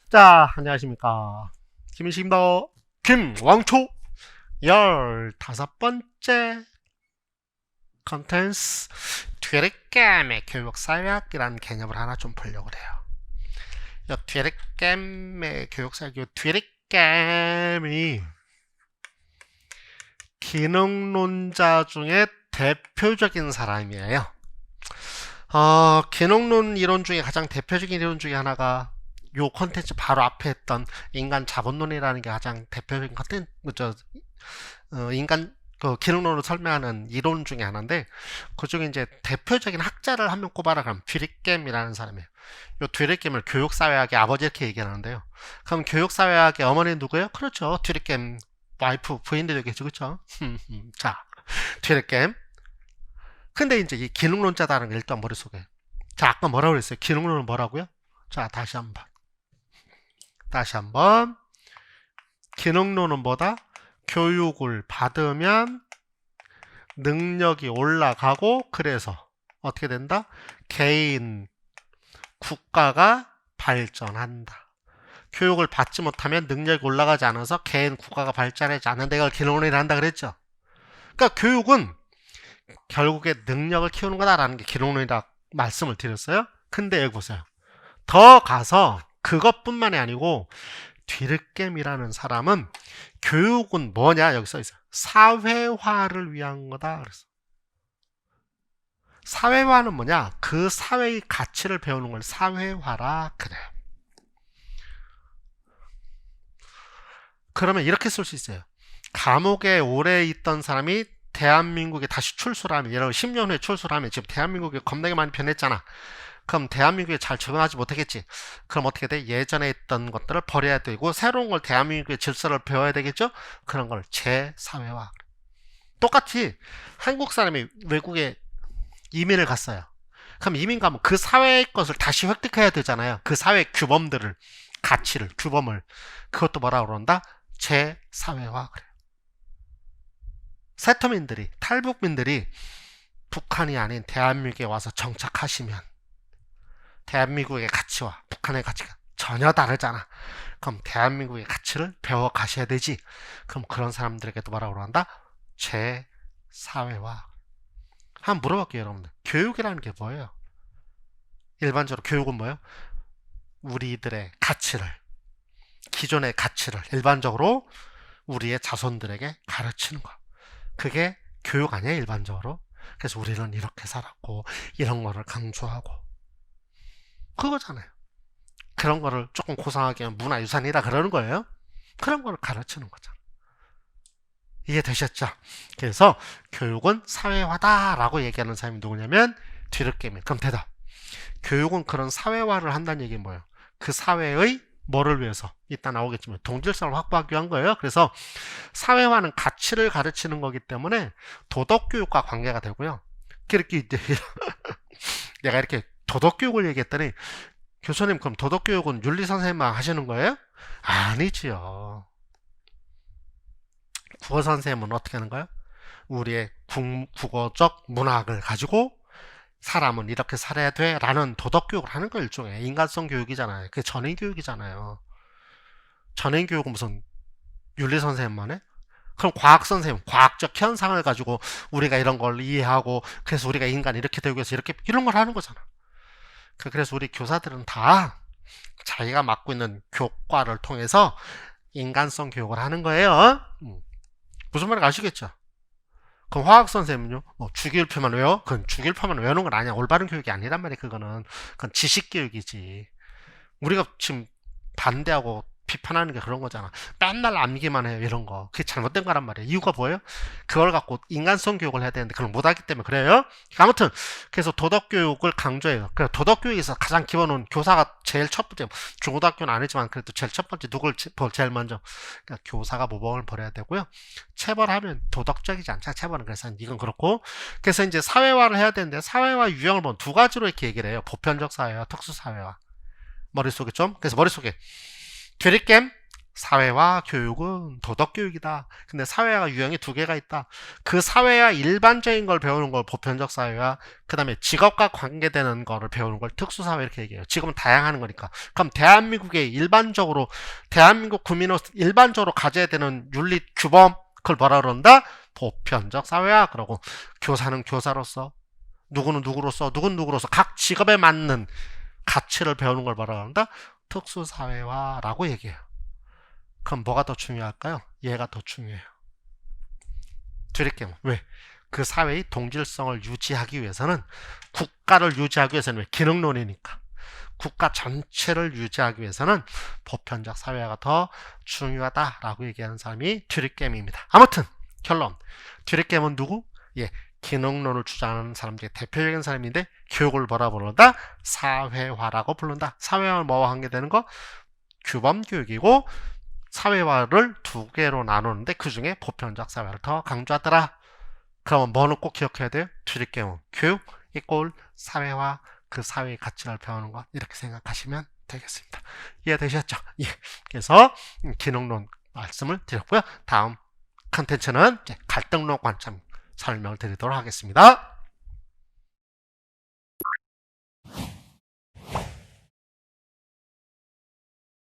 자, 안녕하십니까. 김인식입니다. 김왕초 15번째 컨텐츠 뒤렛겜의 교육사회학이라는 개념을 하나 좀 보려고 해요. 이 뒤렛겜의 교육사회학, 이 뒤렛겜이 기능론자 중에 대표적인 사람이에요. 기능론 이론 중에 가장 대표적인 이론 중에 하나가 요 컨텐츠 바로 앞에 했던 인간 자본론이라는 게 가장 대표적인 컨텐츠, 인간 기능론을 설명하는 이론 중에 하나인데, 그 중에 이제 대표적인 학자를 한 명 꼽아라 그러면 뒤렛겜이라는 사람이에요. 요 뒤렛겜을 교육사회학의 아버지 이렇게 얘기하는데요. 그럼 교육사회학의 어머니 누구예요? 그렇죠. 뒤렛겜 와이프 부인도 되겠죠, 그렇죠? 자, 뒤렛겜. 근데 이제 이 기능론자다는 게 일단 머릿속에. 자, 아까 뭐라고 그랬어요? 기능론은 뭐라고요? 자, 다시 한번. 기능론은 뭐다? 교육을 받으면 능력이 올라가고, 그래서 어떻게 된다? 개인, 국가가 발전한다. 교육을 받지 못하면 능력이 올라가지 않아서 개인, 국가가 발전하지 않는다. 이걸 기능론이라 한다 그랬죠. 그러니까 교육은 결국에 능력을 키우는 거다라는 게 기능론이라 말씀을 드렸어요. 근데 여기 보세요. 더 가서 그것뿐만이 아니고 뒤늦겜이라는 사람은 교육은 뭐냐 여기 써 있어요. 사회화를 위한 거다. 그래서 사회화는 뭐냐? 그 사회의 가치를 배우는 걸 사회화라 그래요. 그러면 이렇게 쓸 수 있어요. 감옥에 오래 있던 사람이 대한민국에 다시 출소를 하면, 예를 들어 10년 후에 출소를 하면, 지금 대한민국이 겁나게 많이 변했잖아. 그럼 대한민국에 잘 적응하지 못하겠지. 그럼 어떻게 돼? 예전에 있던 것들을 버려야 되고 새로운 걸 대한민국의 질서를 배워야 되겠죠? 그런 걸 재사회화. 똑같이 한국 사람이 외국에 이민을 갔어요. 그럼 이민 가면 그 사회의 것을 다시 획득해야 되잖아요. 그 사회의 규범들을, 가치를, 규범을. 그것도 뭐라 그런다? 재사회화. 그래요. 세터민들이, 탈북민들이 북한이 아닌 대한민국에 와서 정착하시면 대한민국의 가치와 북한의 가치가 전혀 다르잖아. 그럼 대한민국의 가치를 배워 가셔야 되지. 그럼 그런 사람들에게도 뭐라고 한다? 재사회화. 한번 물어볼게요, 여러분들. 교육이라는 게 뭐예요? 일반적으로 교육은 뭐예요? 우리들의 가치를, 기존의 가치를 일반적으로 우리의 자손들에게 가르치는 거. 그게 교육 아니에요, 일반적으로? 그래서 우리는 이렇게 살았고 이런 거를 강조하고 그거잖아요. 그런 거를 조금 고상하게 하면 문화유산이다 그러는 거예요. 그런 거를 가르치는 거잖아. 이해되셨죠? 그래서 교육은 사회화다라고 얘기하는 사람이 누구냐면 뒤늦게임. 그럼 대답. 교육은 그런 사회화를 한다는 얘기는 뭐예요? 그 사회의 뭐를 위해서? 이따 나오겠지만 동질성을 확보하기 위한 거예요. 그래서 사회화는 가치를 가르치는 거기 때문에 도덕교육과 관계가 되고요. 이렇게 이제 내가 이렇게 도덕교육을 얘기했더니 교수님 그럼 도덕교육은 윤리선생님만 하시는 거예요? 아니지요. 국어선생님은 어떻게 하는 거예요? 우리의 국어적 문학을 가지고 사람은 이렇게 살아야 돼 라는 도덕교육을 하는 거 일종의 인간성 교육이잖아요. 그게 전인교육이잖아요. 전인교육은 무슨 윤리선생님만 해? 그럼 과학선생님, 과학적 현상을 가지고 우리가 이런 걸 이해하고 그래서 우리가 인간 이렇게 되고 해서 이렇게 이런 걸 하는 거잖아. 그래서 우리 교사들은 다 자기가 맡고 있는 교과를 통해서 인간성 교육을 하는 거예요. 무슨 말인지 아시겠죠? 그럼 화학 선생님은요? 주기율표만 외워? 그건 주기율표만 외우는 건 아니야. 올바른 교육이 아니란 말이야. 그건 지식 교육이지. 우리가 지금 반대하고 비판하는 게 그런 거잖아. 맨날 암기만 해요. 이런 거. 그게 잘못된 거란 말이야. 이유가 뭐예요? 그걸 갖고 인간성 교육을 해야 되는데 그걸 못하기 때문에 그래요. 아무튼 그래서 도덕교육을 강조해요. 그래서 도덕교육에서 가장 기본은 교사가 제일 첫 번째, 중고등학교는 아니지만 그래도 제일 첫 번째 누굴 제일 먼저, 그러니까 교사가 모범을 벌여야 되고요. 체벌하면 도덕적이지 않죠. 체벌은. 그래서 이건 그렇고, 그래서 이제 사회화를 해야 되는데 사회화 유형을 보면 두 가지로 이렇게 얘기를 해요. 보편적 사회와 특수 사회화. 머릿속에 좀, 그래서 머릿속에 뒤늦겜 사회화 교육은 도덕교육이다. 근데 사회화가 유형이 두 개가 있다. 그 사회화 일반적인 걸 배우는 걸 보편적 사회화, 그 다음에 직업과 관계되는 거를 배우는 걸 특수사회 이렇게 얘기해요. 지금은 다양한 거니까. 그럼 대한민국의 일반적으로, 대한민국 국민으로서 일반적으로 가져야 되는 윤리 규범, 그걸 뭐라 그런다? 보편적 사회화. 그러고 교사는 교사로서, 누구는 누구로서, 누구는 누구로서 각 직업에 맞는 가치를 배우는 걸 뭐라 그런다? 특수사회화라고 얘기해요. 그럼 뭐가 더 중요할까요? 얘가 더 중요해요. 드릴게요. 왜? 그 사회의 동질성을 유지하기 위해서는, 국가를 유지하기 위해서는 왜? 기능론이니까. 국가 전체를 유지하기 위해서는 보편적 사회화가 더 중요하다라고 얘기하는 사람이 듀리겜입니다. 아무튼 결론. 듀리겜은 누구? 예, 기능론을 주장하는 사람 중에 대표적인 사람인데, 교육을 뭐라 부른다? 사회화라고 부른다. 사회화를 뭐와 관계되는 거? 규범교육이고, 사회화를 두 개로 나누는데 그 중에 보편적 사회화를 더 강조하더라. 그러면 뭐는 꼭 기억해야 돼요? 듀리겜은 교육 이꼴 사회화, 그 사회의 가치를 배우는 것, 이렇게 생각하시면 되겠습니다. 이해되셨죠? 예. 그래서 기능론 말씀을 드렸고요. 다음 컨텐츠는 갈등론 관점 설명을 드리도록 하겠습니다.